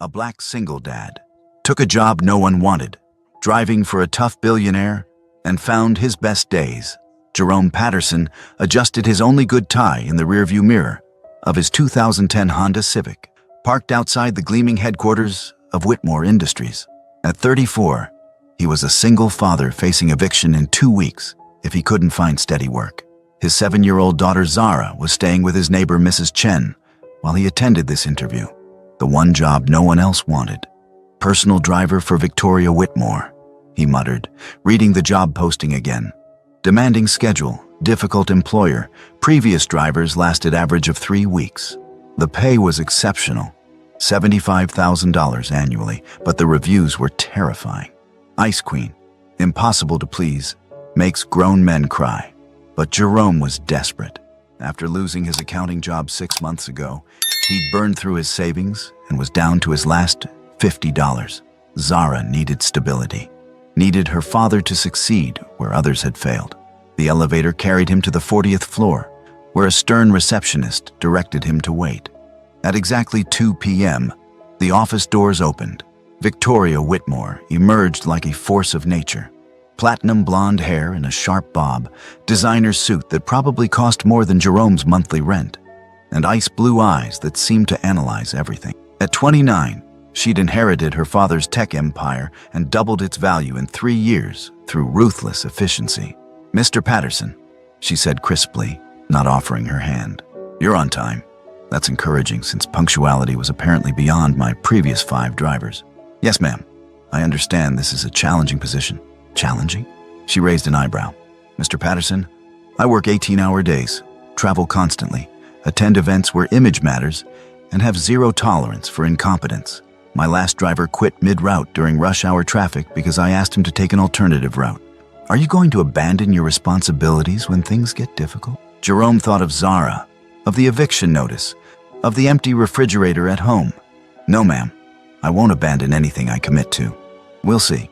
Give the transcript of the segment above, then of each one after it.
a black single dad, took a job no one wanted, driving for a tough billionaire, and found his best days. Jerome Patterson adjusted his only good tie in the rearview mirror of his 2010 Honda Civic, parked outside the gleaming headquarters of Whitmore Industries. At 34, he was a single father facing eviction in 2 weeks if he couldn't find steady work. His 7-year-old daughter Zara was staying with his neighbor Mrs. Chen while he attended this interview. The one job no one else wanted. Personal driver for Victoria Whitmore, he muttered, reading the job posting again. Demanding schedule, difficult employer, previous drivers lasted average of 3 weeks. The pay was exceptional, $75,000 annually, but the reviews were terrifying. Ice Queen, impossible to please, makes grown men cry. But Jerome was desperate. After losing his accounting job 6 months ago, he'd burned through his savings and was down to his last $50. Zara needed stability, needed her father to succeed where others had failed. The elevator carried him to the 40th floor, where a stern receptionist directed him to wait. At exactly 2 p.m., the office doors opened. Victoria Whitmore emerged like a force of nature. Platinum blonde hair in a sharp bob, designer suit that probably cost more than Jerome's monthly rent, and ice blue eyes that seemed to analyze everything. At 29, she'd inherited her father's tech empire and doubled its value in 3 years through ruthless efficiency. "Mr. Patterson," she said crisply, not offering her hand. "You're on time." That's encouraging, since punctuality was apparently beyond my previous 5 drivers. "Yes, ma'am. I understand this is a challenging position." "Challenging?" She raised an eyebrow. "Mr. Patterson, I work 18-hour days, travel constantly, attend events where image matters, and have zero tolerance for incompetence. My last driver quit mid-route during rush hour traffic because I asked him to take an alternative route. Are you going to abandon your responsibilities when things get difficult?" Jerome thought of Zara, of the eviction notice, of the empty refrigerator at home. "No, ma'am. I won't abandon anything I commit to. We'll see.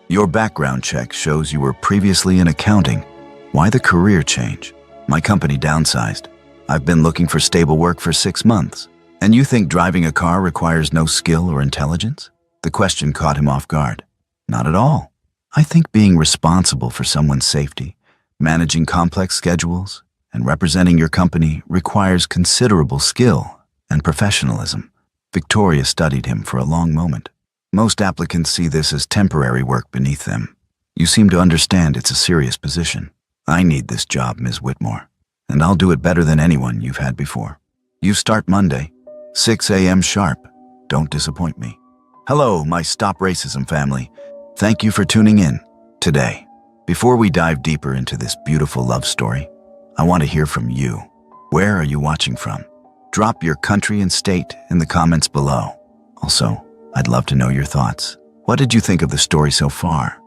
Your background check shows you were previously in accounting. Why the career change?" "My company downsized. I've been looking for stable work for 6 months. And you think driving a car requires no skill or intelligence?" The question caught him off guard. "Not at all. I think being responsible for someone's safety, managing complex schedules, and representing your company requires considerable skill and professionalism." Victoria studied him for a long moment. "Most applicants see this as temporary work beneath them. You seem to understand it's a serious position. I need this job, Ms. Whitmore, and I'll do it better than anyone you've had before. You start Monday, 6 a.m. sharp. Don't disappoint me." Hello, my Stop Racism family. Thank you for tuning in today. Before we dive deeper into this beautiful love story, I want to hear from you. Where are you watching from? Drop your country and state in the comments below. Also, I'd love to know your thoughts. What did you think of the story so far?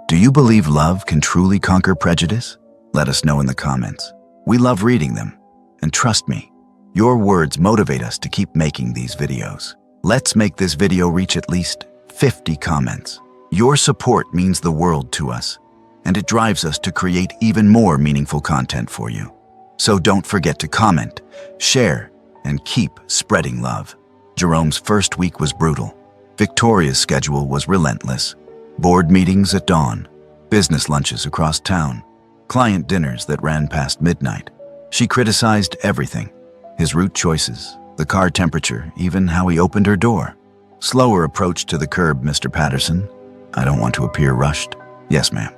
Do you believe love can truly conquer prejudice? Let us know in the comments. We love reading them. And trust me, your words motivate us to keep making these videos. Let's make this video reach at least 50 comments. Your support means the world to us, and it drives us to create even more meaningful content for you. So don't forget to comment, share, and keep spreading love. Jerome's first week was brutal. Victoria's schedule was relentless. Board meetings at dawn, business lunches across town, client dinners that ran past midnight. She criticized everything: his route choices, the car temperature, even how he opened her door. "Slower approach to the curb, Mr. Patterson. I don't want to appear rushed." "Yes, ma'am."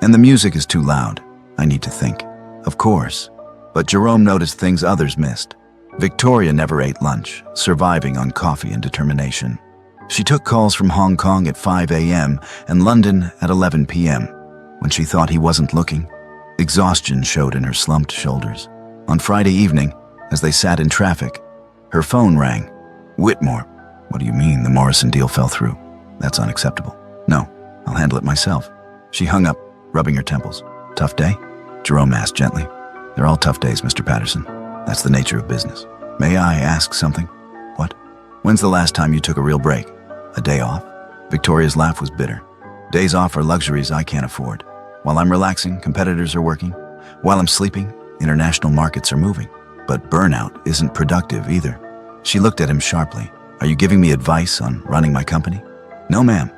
"And the music is too loud. I need to think." "Of course." But Jerome noticed things others missed. Victoria never ate lunch, surviving on coffee and determination. She took calls from Hong Kong at 5 a.m. and London at 11 p.m. When she thought he wasn't looking, exhaustion showed in her slumped shoulders. On Friday evening, as they sat in traffic, her phone rang. "Whitmore." "What do you mean the Morrison deal fell through? That's unacceptable." "No, I'll handle it myself." She hung up, rubbing her temples. "Tough day?" Jerome asked gently. "They're all tough days, Mr. Patterson. That's the nature of business." "May I ask something?" "What?" "When's the last time you took a real break? A day off?" Victoria's laugh was bitter. "Days off are luxuries I can't afford. While I'm relaxing, competitors are working. While I'm sleeping, international markets are moving. But burnout isn't productive either." She looked at him sharply. Are you giving me advice on running my company? No, ma'am.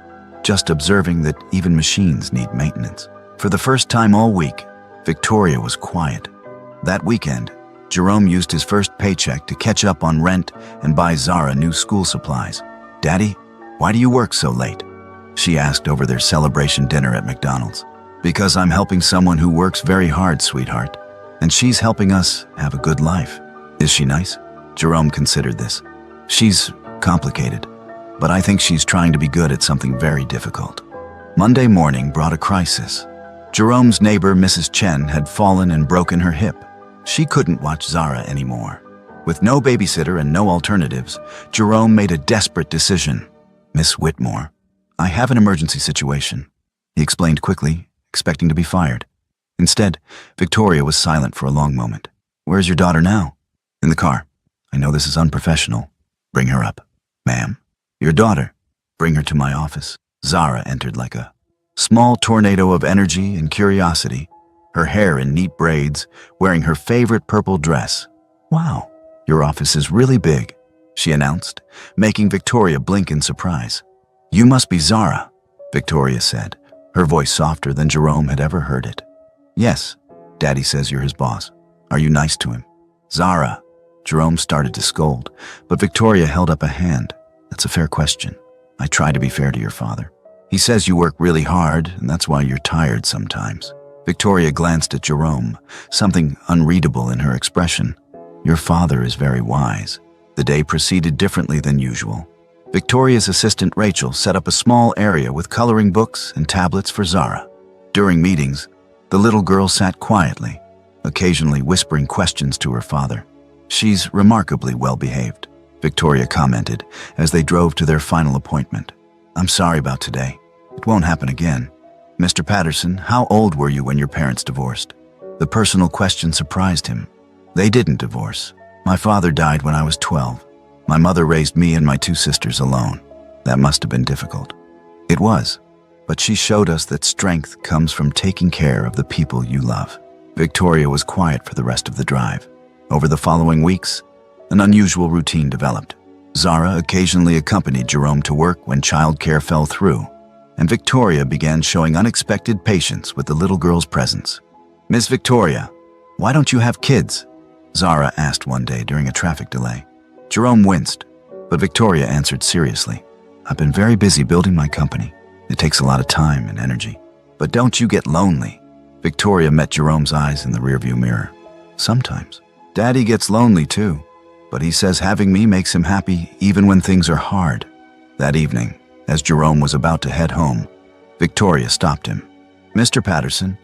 Just observing that even machines need maintenance. For the first time all week, Victoria was quiet. That weekend, Jerome used his first paycheck to catch up on rent and buy Zara new school supplies. "Daddy, why do you work so late?" she asked over their celebration dinner at McDonald's. "Because I'm helping someone who works very hard, sweetheart. And she's helping us have a good life." "Is she nice?" Jerome considered this. "She's complicated, but I think she's trying to be good at something very difficult." Monday morning brought a crisis. Jerome's neighbor, Mrs. Chen, had fallen and broken her hip. She couldn't watch Zara anymore. With no babysitter and no alternatives, Jerome made a desperate decision. "Miss Whitmore, I have an emergency situation," he explained quickly, expecting to be fired. Instead, Victoria was silent for a long moment. "Where's your daughter now?" "In the car. I know this is unprofessional. Bring her up." "Ma'am, your daughter. Bring her to my office." Zara entered like a small tornado of energy and curiosity, her hair in neat braids, wearing her favorite purple dress. "Wow, your office is really big," she announced, making Victoria blink in surprise. "You must be Zara," Victoria said, her voice softer than Jerome had ever heard it. "Yes, Daddy says you're his boss. Are you nice to him?" "Zara," Jerome started to scold, but Victoria held up a hand. "That's a fair question. I try to be fair to your father. He says you work really hard, and that's why you're tired sometimes." Victoria glanced at Jerome, something unreadable in her expression. "Your father is very wise." The day proceeded differently than usual. Victoria's assistant Rachel set up a small area with coloring books and tablets for Zara. During meetings, the little girl sat quietly, occasionally whispering questions to her father. "She's remarkably well-behaved," Victoria commented as they drove to their final appointment. "I'm sorry about today. It won't happen again. Mr. Patterson, how old were you when your parents divorced?" The personal question surprised him. "They didn't divorce. My father died when I was 12. My mother raised me and my two sisters alone. That must have been difficult." "It was, but she showed us that strength comes from taking care of the people you love." Victoria was quiet for the rest of the drive. Over the following weeks, an unusual routine developed. Zara occasionally accompanied Jerome to work when childcare fell through, and Victoria began showing unexpected patience with the little girl's presence. "Miss Victoria, why don't you have kids?" Zara asked one day during a traffic delay. Jerome winced, but Victoria answered seriously. "I've been very busy building my company. It takes a lot of time and energy." "But don't you get lonely?" Victoria met Jerome's eyes in the rearview mirror. "Sometimes. Daddy gets lonely too, but he says having me makes him happy even when things are hard." That evening, as Jerome was about to head home, Victoria stopped him. "Mr. Patterson,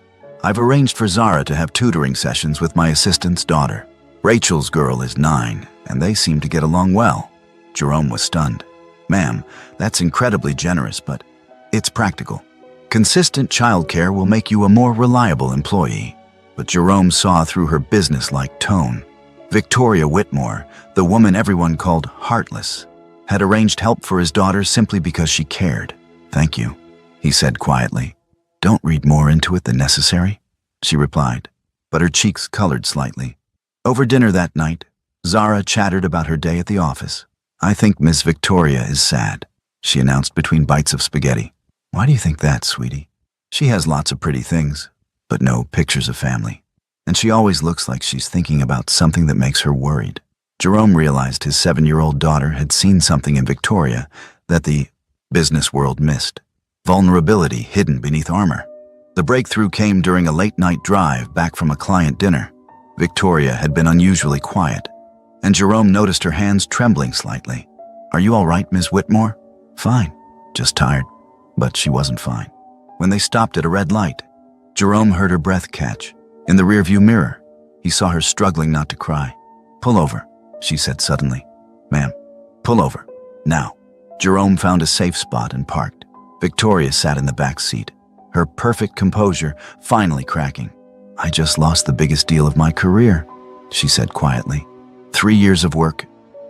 I've arranged for Zara to have tutoring sessions with my assistant's daughter. Rachel's girl is 9, and they seem to get along well." Jerome was stunned. "Ma'am, that's incredibly generous, but it's practical. Consistent childcare will make you a more reliable employee." But Jerome saw through her business-like tone. Victoria Whitmore, the woman everyone called heartless, had arranged help for his daughter simply because she cared. "Thank you," he said quietly. "Don't read more into it than necessary," she replied, but her cheeks colored slightly. Over dinner that night, Zara chattered about her day at the office. "I think Miss Victoria is sad," she announced between bites of spaghetti. "Why do you think that, sweetie?" "She has lots of pretty things, but no pictures of family. And she always looks like she's thinking about something that makes her worried." Jerome realized his 7-year-old daughter had seen something in Victoria that the business world missed. Vulnerability hidden beneath armor. The breakthrough came during a late-night drive back from a client dinner. Victoria had been unusually quiet, and Jerome noticed her hands trembling slightly. "Are you all right, Ms. Whitmore?" "Fine, just tired." But she wasn't fine. When they stopped at a red light, Jerome heard her breath catch. In the rearview mirror, he saw her struggling not to cry. "Pull over," she said suddenly. "Ma'am, pull over, now." Jerome found a safe spot and parked. Victoria sat in the back seat, her perfect composure finally cracking. "I just lost the biggest deal of my career," she said quietly. 3 years of work,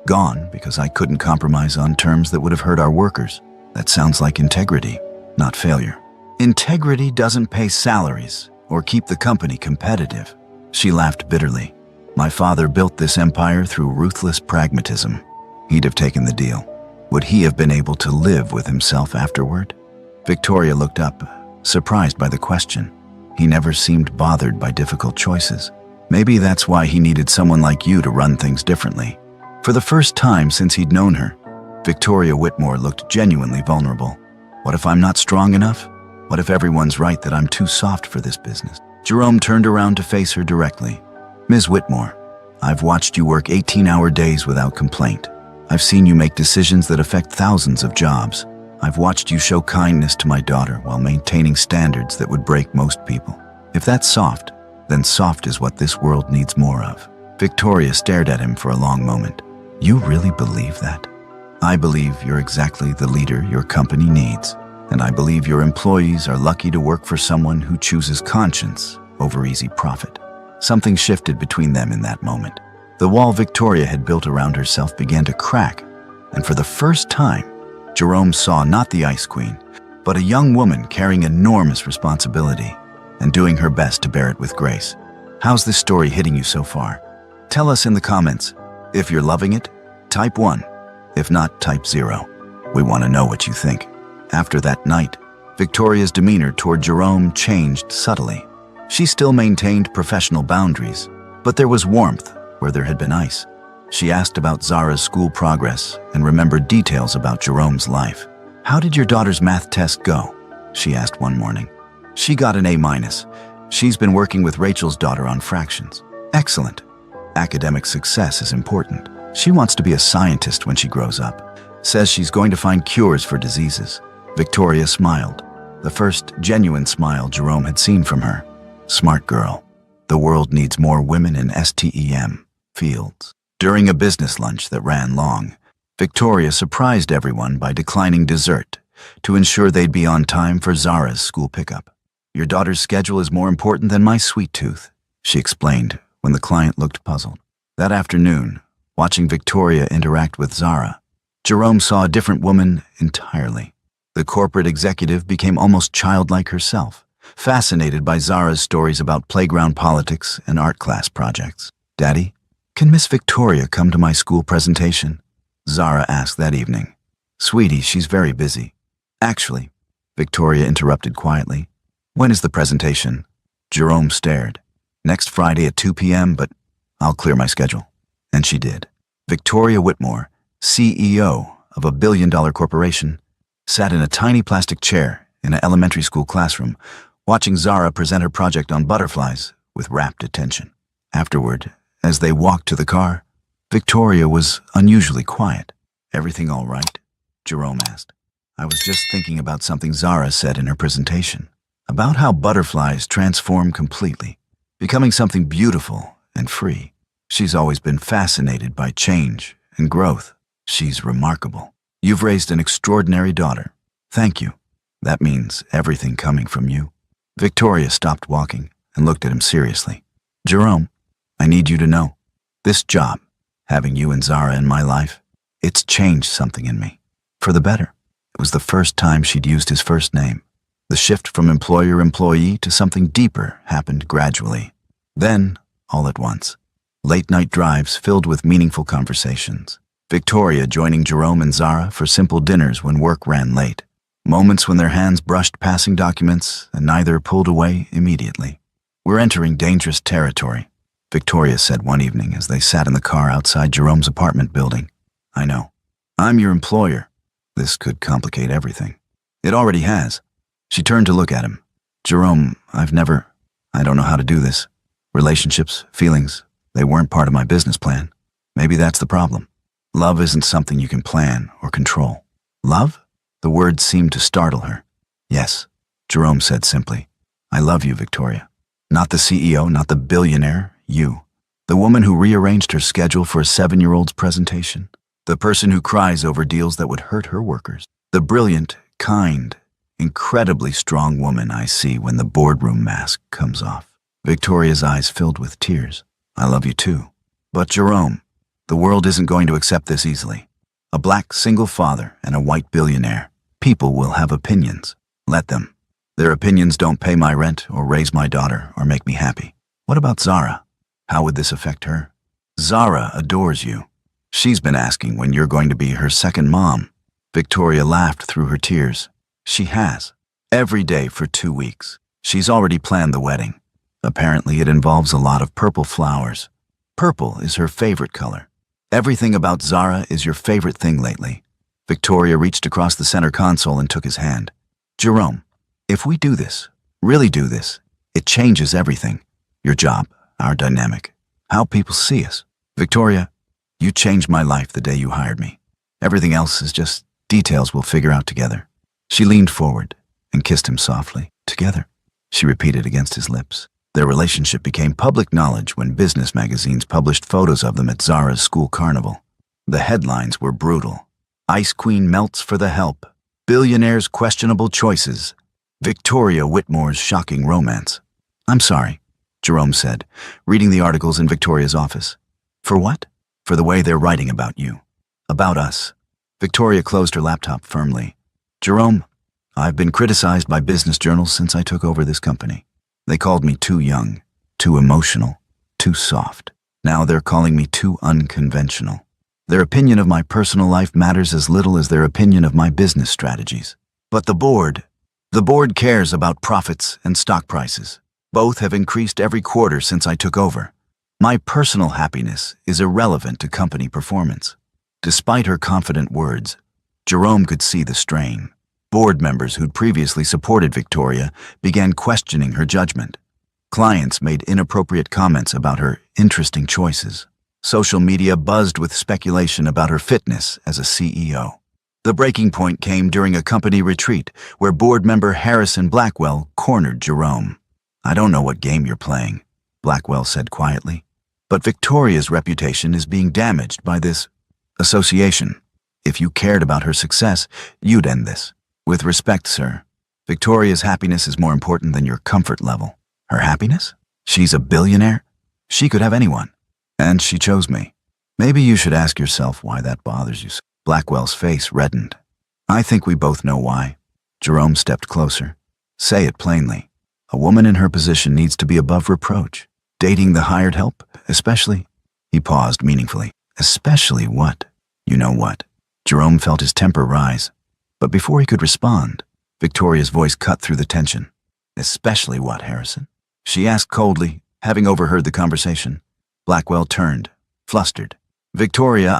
gone because I couldn't compromise on terms that would have hurt our workers. That sounds like integrity, not failure. Integrity doesn't pay salaries or keep the company competitive. She laughed bitterly. "My father built this empire through ruthless pragmatism. He'd have taken the deal." Would he have been able to live with himself afterward? Victoria looked up, surprised by the question. He never seemed bothered by difficult choices. Maybe that's why he needed someone like you to run things differently. For the first time since he'd known her, Victoria Whitmore looked genuinely vulnerable. What if I'm not strong enough? What if everyone's right that I'm too soft for this business? Jerome turned around to face her directly. Ms. Whitmore, I've watched you work 18-hour days without complaint. I've seen you make decisions that affect thousands of jobs. I've watched you show kindness to my daughter while maintaining standards that would break most people. If that's soft, then soft is what this world needs more of. Victoria stared at him for a long moment. You really believe that? I believe you're exactly the leader your company needs, and I believe your employees are lucky to work for someone who chooses conscience over easy profit. Something shifted between them in that moment. The wall Victoria had built around herself began to crack, and for the first time, Jerome saw not the Ice Queen, but a young woman carrying enormous responsibility and doing her best to bear it with grace. How's this story hitting you so far? Tell us in the comments. If you're loving it, type 1. If not, type 0. We want to know what you think. After that night, Victoria's demeanor toward Jerome changed subtly. She still maintained professional boundaries, but there was warmth where there had been ice. She asked about Zara's school progress and remembered details about Jerome's life. How did your daughter's math test go? She asked one morning. She got an A-. She's been working with Rachel's daughter on fractions. Excellent. Academic success is important. She wants to be a scientist when she grows up. Says she's going to find cures for diseases. Victoria smiled. The first genuine smile Jerome had seen from her. Smart girl. The world needs more women in STEM fields. During a business lunch that ran long, Victoria surprised everyone by declining dessert to ensure they'd be on time for Zara's school pickup. Your daughter's schedule is more important than my sweet tooth, she explained when the client looked puzzled. That afternoon, watching Victoria interact with Zara, Jerome saw a different woman entirely. The corporate executive became almost childlike herself, fascinated by Zara's stories about playground politics and art class projects. Daddy, can Miss Victoria come to my school presentation? Zara asked that evening. Sweetie, she's very busy. Actually, Victoria interrupted quietly. When is the presentation? Jerome stared. Next Friday at 2 p.m., but I'll clear my schedule. And she did. Victoria Whitmore, CEO of a billion-dollar corporation, sat in a tiny plastic chair in an elementary school classroom, watching Zara present her project on butterflies with rapt attention. Afterward, as they walked to the car, Victoria was unusually quiet. Everything all right? Jerome asked. I was just thinking about something Zara said in her presentation, about how butterflies transform completely, becoming something beautiful and free. She's always been fascinated by change and growth. She's remarkable. You've raised an extraordinary daughter. Thank you. That means everything coming from you. Victoria stopped walking and looked at him seriously. Jerome, I need you to know, this job, having you and Zara in my life, it's changed something in me. For the better. It was the first time she'd used his first name. The shift from employer-employee to something deeper happened gradually. Then, all at once, late-night drives filled with meaningful conversations. Victoria joining Jerome and Zara for simple dinners when work ran late. Moments when their hands brushed passing documents and neither pulled away immediately. We're entering dangerous territory, Victoria said one evening as they sat in the car outside Jerome's apartment building. I know. I'm your employer. This could complicate everything. It already has. She turned to look at him. Jerome, I don't know how to do this. Relationships, feelings, they weren't part of my business plan. Maybe that's the problem. Love isn't something you can plan or control. Love? The word seemed to startle her. Yes, Jerome said simply. I love you, Victoria. Not the CEO, not the billionaire, you. The woman who rearranged her schedule for a 7-year-old's presentation. The person who cries over deals that would hurt her workers. The brilliant, kind, incredibly strong woman I see when the boardroom mask comes off. Victoria's eyes filled with tears. I love you too. But Jerome, the world isn't going to accept this easily. A black single father and a white billionaire. People will have opinions. Let them. Their opinions don't pay my rent or raise my daughter or make me happy. What about Zara? How would this affect her? Zara adores you. She's been asking when you're going to be her second mom. Victoria laughed through her tears. She has. Every day for 2 weeks. She's already planned the wedding. Apparently it involves a lot of purple flowers. Purple is her favorite color. Everything about Zara is your favorite thing lately. Victoria reached across the center console and took his hand. Jerome, if we do this, really do this, it changes everything. Your job, our dynamic, how people see us. Victoria, you changed my life the day you hired me. Everything else is just details we'll figure out together. She leaned forward and kissed him softly. Together, she repeated against his lips. Their relationship became public knowledge when business magazines published photos of them at Zara's school carnival. The headlines were brutal. Ice Queen melts for the help. Billionaire's questionable choices. Victoria Whitmore's shocking romance. I'm sorry, Jerome said, reading the articles in Victoria's office. For what? For the way they're writing about you. About us. Victoria closed her laptop firmly. Jerome, I've been criticized by business journals since I took over this company. They called me too young, too emotional, too soft. Now they're calling me too unconventional. Their opinion of my personal life matters as little as their opinion of my business strategies. But the board cares about profits and stock prices. Both have increased every quarter since I took over. My personal happiness is irrelevant to company performance. Despite her confident words, Jerome could see the strain. Board members who'd previously supported Victoria began questioning her judgment. Clients made inappropriate comments about her interesting choices. Social media buzzed with speculation about her fitness as a CEO. The breaking point came during a company retreat where board member Harrison Blackwell cornered Jerome. I don't know what game you're playing, Blackwell said quietly, but Victoria's reputation is being damaged by this association. If you cared about her success, you'd end this. With respect, sir, Victoria's happiness is more important than your comfort level. Her happiness? She's a billionaire? She could have anyone. And she chose me. Maybe you should ask yourself why that bothers you. Blackwell's face reddened. I think we both know why. Jerome stepped closer. Say it plainly. A woman in her position needs to be above reproach. Dating the hired help, especially. He paused meaningfully. Especially what? You know what? Jerome felt his temper rise. But before he could respond, Victoria's voice cut through the tension. Especially what, Harrison? She asked coldly, having overheard the conversation. Blackwell turned, flustered. Victoria,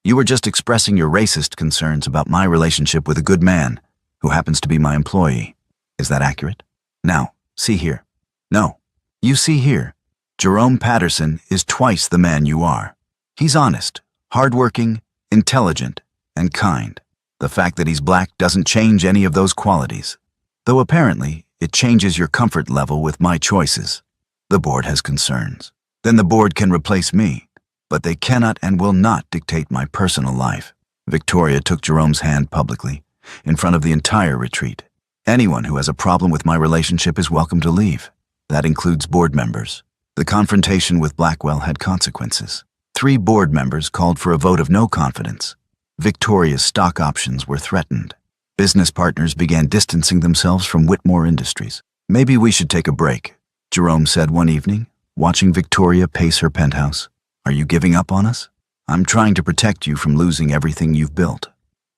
you were just expressing your racist concerns about my relationship with a good man who happens to be my employee. Is that accurate? Now, see here. No, you see here. Jerome Patterson is twice the man you are. He's honest, hardworking, intelligent, and kind. The fact that he's black doesn't change any of those qualities, though apparently it changes your comfort level with my choices. The board has concerns. Then the board can replace me, but they cannot and will not dictate my personal life. Victoria took Jerome's hand publicly, in front of the entire retreat. Anyone who has a problem with my relationship is welcome to leave. That includes board members. The confrontation with Blackwell had consequences. 3 board members called for a vote of no confidence. Victoria's stock options were threatened. Business partners began distancing themselves from Whitmore Industries. Maybe we should take a break, Jerome said one evening, watching Victoria pace her penthouse. Are you giving up on us? I'm trying to protect you from losing everything you've built.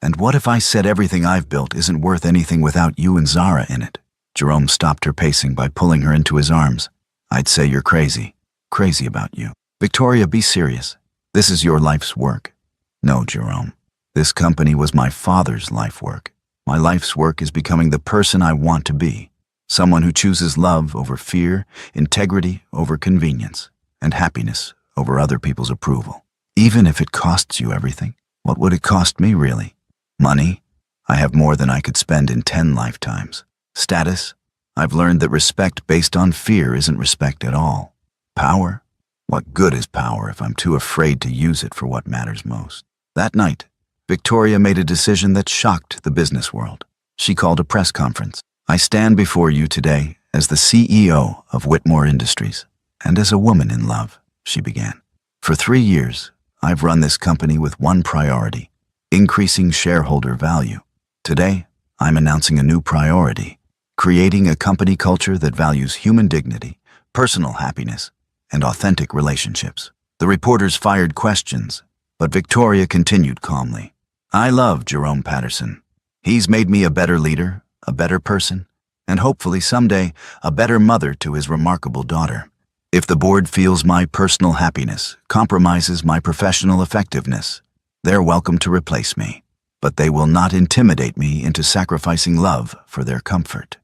And what if I said everything I've built isn't worth anything without you and Zara in it? Jerome stopped her pacing by pulling her into his arms. I'd say you're crazy. Crazy about you. Victoria, be serious. This is your life's work. No, Jerome. This company was my father's life work. My life's work is becoming the person I want to be. Someone who chooses love over fear, integrity over convenience, and happiness over other people's approval. Even if it costs you everything. What would it cost me, really? Money? I have more than I could spend in 10 lifetimes. Status? I've learned that respect based on fear isn't respect at all. Power? What good is power if I'm too afraid to use it for what matters most? That night, Victoria made a decision that shocked the business world. She called a press conference. I stand before you today as the CEO of Whitmore Industries, and as a woman in love, she began. For 3 years, I've run this company with one priority, increasing shareholder value. Today, I'm announcing a new priority, creating a company culture that values human dignity, personal happiness, and authentic relationships. The reporters fired questions, but Victoria continued calmly. I love Jerome Patterson. He's made me a better leader, a better person, and hopefully someday a better mother to his remarkable daughter. If the board feels my personal happiness compromises my professional effectiveness, they're welcome to replace me, but they will not intimidate me into sacrificing love for their comfort.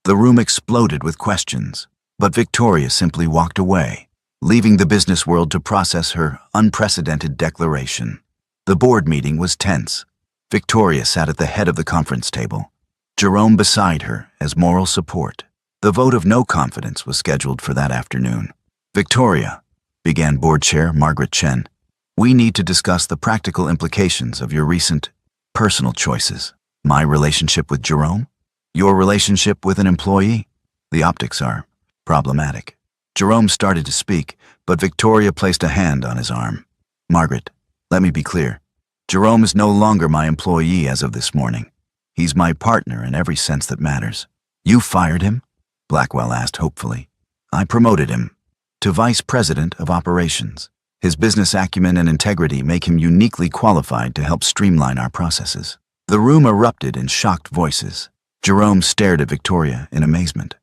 The room exploded with questions, but Victoria simply walked away, leaving the business world to process her unprecedented declaration. The board meeting was tense. Victoria sat at the head of the conference table, Jerome beside her as moral support. The vote of no confidence was scheduled for that afternoon. "Victoria," began board chair Margaret Chen, "we need to discuss the practical implications of your recent personal choices. My relationship with Jerome? Your relationship with an employee? The optics are problematic." Jerome started to speak, but Victoria placed a hand on his arm. "Margaret, let me be clear. Jerome is no longer my employee as of this morning. He's my partner in every sense that matters." "You fired him?" Blackwell asked hopefully. "I promoted him to Vice President of Operations. His business acumen and integrity make him uniquely qualified to help streamline our processes." The room erupted in shocked voices. Jerome stared at Victoria in amazement.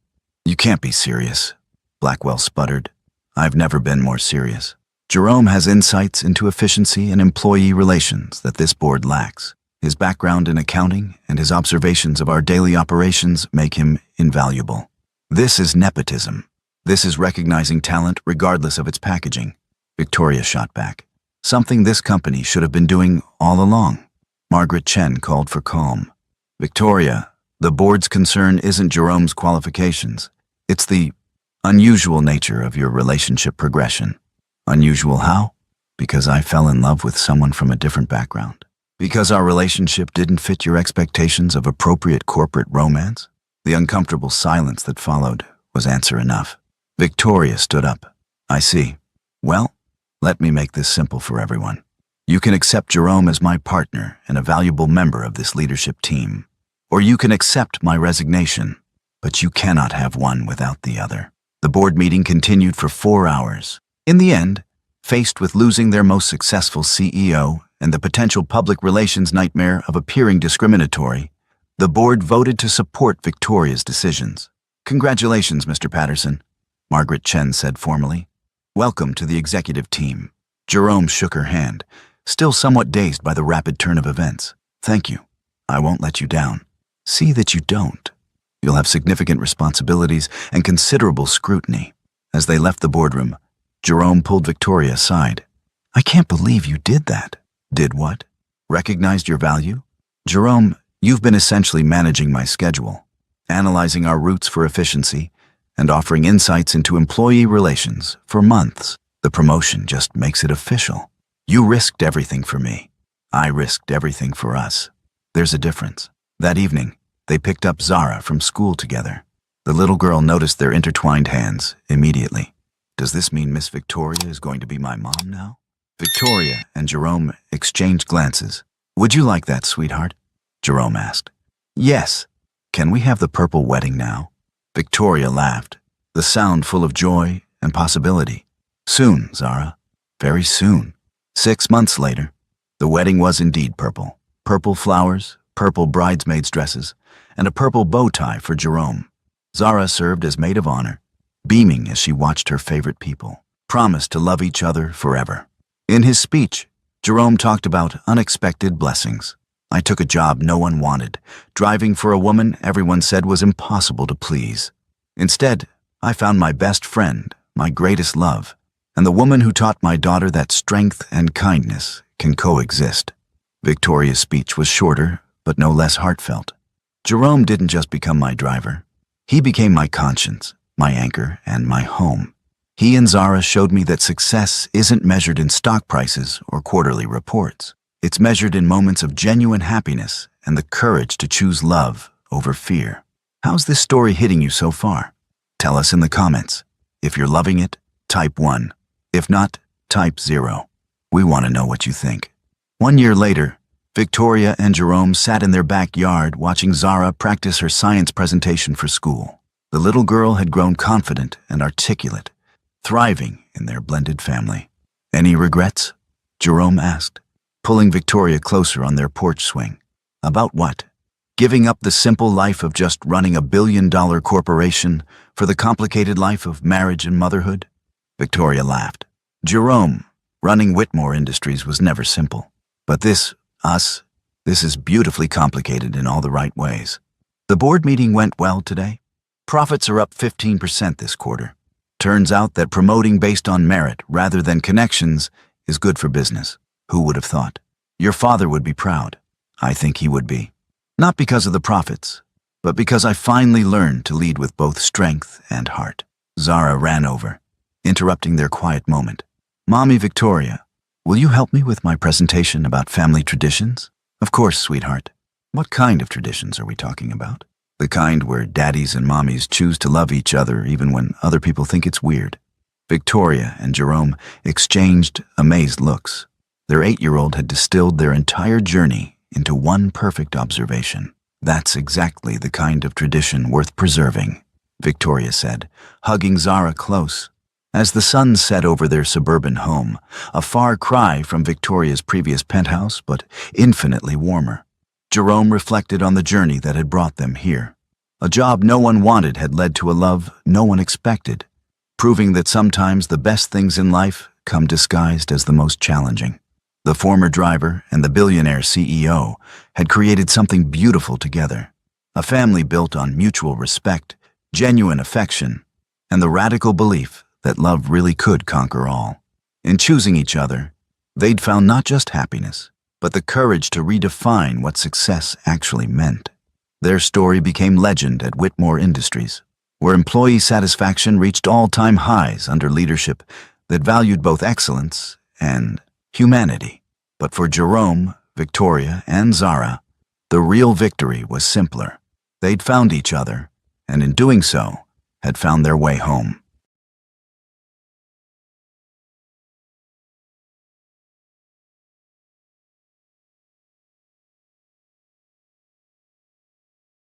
"You can't be serious," Blackwell sputtered. "I've never been more serious. Jerome has insights into efficiency and employee relations that this board lacks. His background in accounting and his observations of our daily operations make him invaluable. This is nepotism. This is recognizing talent regardless of its packaging." Victoria shot back. "Something this company should have been doing all along." Margaret Chen called for calm. "Victoria, the board's concern isn't Jerome's qualifications. It's the unusual nature of your relationship progression." "Unusual how?" "Because I fell in love with someone from a different background. Because our relationship didn't fit your expectations of appropriate corporate romance." The uncomfortable silence that followed was answer enough. Victoria stood up. "I see. Well, let me make this simple for everyone. You can accept Jerome as my partner and a valuable member of this leadership team. Or you can accept my resignation, but you cannot have one without the other." The board meeting continued for 4 hours. In the end, faced with losing their most successful CEO and the potential public relations nightmare of appearing discriminatory, the board voted to support Victoria's decisions. "Congratulations, Mr. Patterson," Margaret Chen said formally. "Welcome to the executive team." Jerome shook her hand, still somewhat dazed by the rapid turn of events. "Thank you. I won't let you down." "See that you don't. You'll have significant responsibilities and considerable scrutiny." As they left the boardroom, Jerome pulled Victoria aside. "I can't believe you did that." "Did what?" "Recognized your value?" "Jerome, you've been essentially managing my schedule, analyzing our routes for efficiency, and offering insights into employee relations for months. The promotion just makes it official. You risked everything for me. I risked everything for us. There's a difference." That evening, they picked up Zara from school together. The little girl noticed their intertwined hands immediately. "Does this mean Miss Victoria is going to be my mom now?" Victoria and Jerome exchanged glances. "Would you like that, sweetheart?" Jerome asked. "Yes. Can we have the purple wedding now?" Victoria laughed, the sound full of joy and possibility. "Soon, Zara. Very soon." 6 months later, the wedding was indeed purple. Purple flowers, purple bridesmaids' dresses, and a purple bow tie for Jerome. Zara served as maid of honor, beaming as she watched her favorite people, promised to love each other forever. In his speech, Jerome talked about unexpected blessings. "I took a job no one wanted, driving for a woman everyone said was impossible to please. Instead, I found my best friend, my greatest love, and the woman who taught my daughter that strength and kindness can coexist." Victoria's speech was shorter, but no less heartfelt. "Jerome didn't just become my driver. He became my conscience, my anchor, and my home. He and Zara showed me that success isn't measured in stock prices or quarterly reports. It's measured in moments of genuine happiness and the courage to choose love over fear." How's this story hitting you so far? Tell us in the comments. If you're loving it, type 1. If not, type 0. We want to know what you think. 1 year later, Victoria and Jerome sat in their backyard watching Zara practice her science presentation for school. The little girl had grown confident and articulate, thriving in their blended family. "Any regrets?" Jerome asked, pulling Victoria closer on their porch swing. About what? Giving up the simple life of just running a billion-dollar corporation for the complicated life of marriage and motherhood? Victoria laughed. Jerome, running Whitmore Industries was never simple. But this is beautifully complicated in all the right ways. The board meeting went well today. Profits are up 15% this quarter. Turns out that promoting based on merit rather than connections is good for business. Who would have thought? Your father would be proud. I think he would be. Not because of the profits, but because I finally learned to lead with both strength and heart. Zara ran over, interrupting their quiet moment. Mommy Victoria, will you help me with my presentation about family traditions? Of course, sweetheart. What kind of traditions are we talking about? The kind where daddies and mommies choose to love each other even when other people think it's weird. Victoria and Jerome exchanged amazed looks. Their 8-year-old had distilled their entire journey into one perfect observation. That's exactly the kind of tradition worth preserving, Victoria said, hugging Zara close. As the sun set over their suburban home, a far cry from Victoria's previous penthouse, but infinitely warmer, Jerome reflected on the journey that had brought them here. A job no one wanted had led to a love no one expected, proving that sometimes the best things in life come disguised as the most challenging. The former driver and the billionaire CEO had created something beautiful together, a family built on mutual respect, genuine affection, and the radical belief that love really could conquer all. In choosing each other, they'd found not just happiness, but the courage to redefine what success actually meant. Their story became legend at Whitmore Industries, where employee satisfaction reached all-time highs under leadership that valued both excellence and humanity. But for Jerome, Victoria, and Zara, the real victory was simpler. They'd found each other, and in doing so, had found their way home.